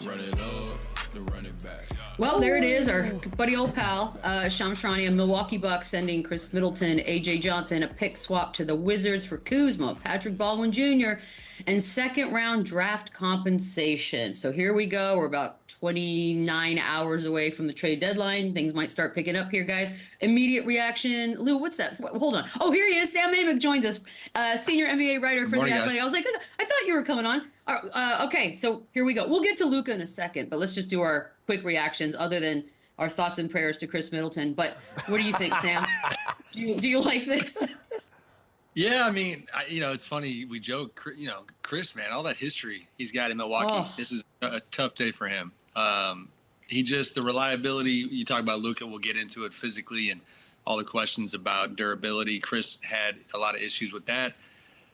run it up, to run it back. Well, there it is, our buddy old pal, Shams Charania, Milwaukee Bucks sending Khris Middleton, A.J. Johnson, a pick swap to the Wizards for Kuzma, Patrick Baldwin Jr., and second-round draft compensation. So here we go. We're about 29 hours away from the trade deadline. Things might start picking up here, guys. Immediate reaction. Lou, what's that? Hold on. Oh, here he is. Sam Amick joins us, senior NBA writer for The Athletic. I was like, I thought you were coming on. Okay, so here we go. We'll get to Luka in a second, but let's just do our quick reactions other than our thoughts and prayers to Khris Middleton. But what do you think, Sam? Do you like this? Yeah, I mean, it's funny. We joke, Khris, man, all that history he's got in Milwaukee. This is a tough day for him. The reliability, you talk about Luka, we'll get into it physically and all the questions about durability. Khris had a lot of issues with that.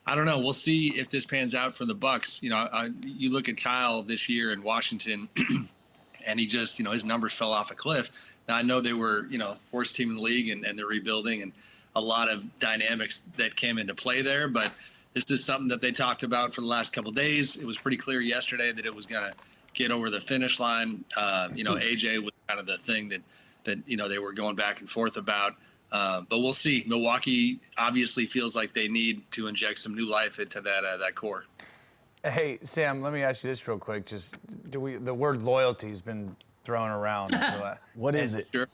I don't know. We'll see if this pans out for the Bucks. You look at Kyle this year in Washington, and he just, his numbers fell off a cliff. Now, I know they were, worst team in the league and they're rebuilding and a lot of dynamics that came into play there. But this is something that they talked about for the last couple of days. It was pretty clear yesterday that it was going to get over the finish line. AJ was kind of the thing that they were going back and forth about. But we'll see. Milwaukee obviously feels like they need to inject some new life into that core. Hey, Sam, let me ask you this real quick. The word loyalty has been thrown around. What is it? Sure.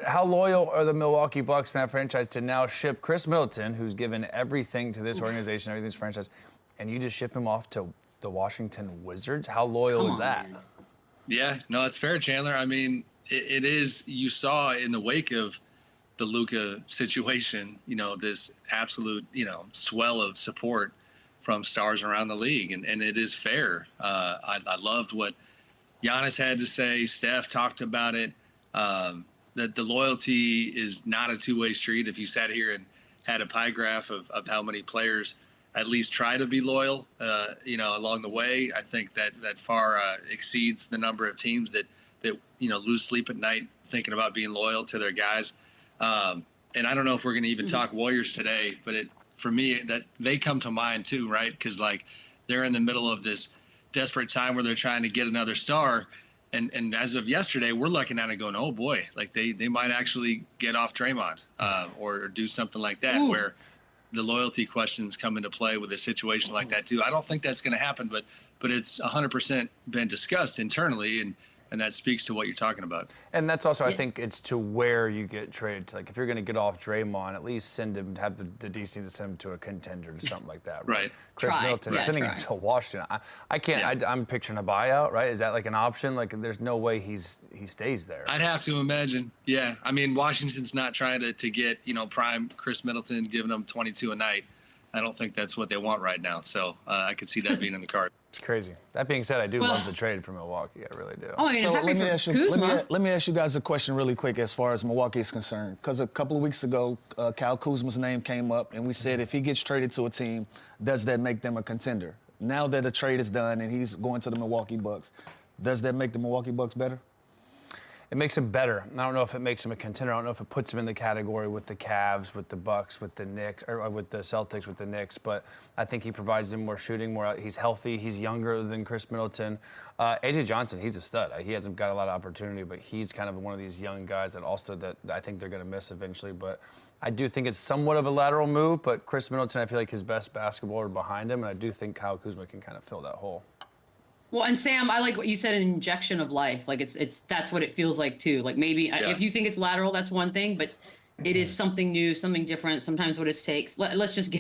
How loyal are the Milwaukee Bucks and that franchise to now ship Khris Middleton, who's given everything to this organization, everything to this franchise, and you just ship him off to the Washington Wizards? How loyal is that? Yeah, no, it's fair, Chandler. I mean, it is. You saw in the wake of the Luka situation, this absolute, swell of support from stars around the league. And it is fair. I loved what Giannis had to say. Steph talked about it, that the loyalty is not a two-way street. If you sat here and had a pie graph of how many players at least try to be loyal, along the way, I think that far exceeds the number of teams that lose sleep at night thinking about being loyal to their guys. And I don't know if we're going to even talk Warriors today, but for me, that they come to mind too, right? Because they're in the middle of this desperate time where they're trying to get another star. And as of yesterday, we're looking at it going, oh boy, they might actually get off Draymond or do something like that. Ooh. Where the loyalty questions come into play with a situation like that too. I don't think that's going to happen, but it's 100% been discussed internally, and that speaks to what you're talking about. And that's also, I think, it's to where you get traded. If you're going to get off Draymond, at least have the DC to send him to a contender or something like that. Right. Khris Middleton, sending him to Washington. I can't. Yeah. I'm picturing a buyout, right? Is that an option? There's no way he stays there. I'd have to imagine. Yeah. I mean, Washington's not trying to get prime Khris Middleton, giving him 22 a night. I don't think that's what they want right now. So I could see that being in the card. It's crazy. That being said, I do love the trade for Milwaukee. I really do. Oh, so let me ask you guys a question really quick as far as Milwaukee is concerned. Because a couple of weeks ago, Kyle Kuzma's name came up, and we said if he gets traded to a team, does that make them a contender? Now that the trade is done and he's going to the Milwaukee Bucks, does that make the Milwaukee Bucks better? It makes him better. I don't know if it makes him a contender. I don't know if it puts him in the category with the Cavs, with the Bucks, with the Knicks, or with the Celtics, with the Knicks. But I think he provides them more shooting, he's healthy. He's younger than Khris Middleton. A.J. Johnson, he's a stud. He hasn't got a lot of opportunity, but he's kind of one of these young guys that I think they're going to miss eventually. But I do think it's somewhat of a lateral move. But Khris Middleton, I feel like his best basketball are behind him, and I do think Kyle Kuzma can kind of fill that hole. Well, and Sam, I like what you said, an injection of life. That's what it feels like too. Maybe if you think it's lateral, that's one thing, but it is something new, something different. Sometimes what it takes. Let's just get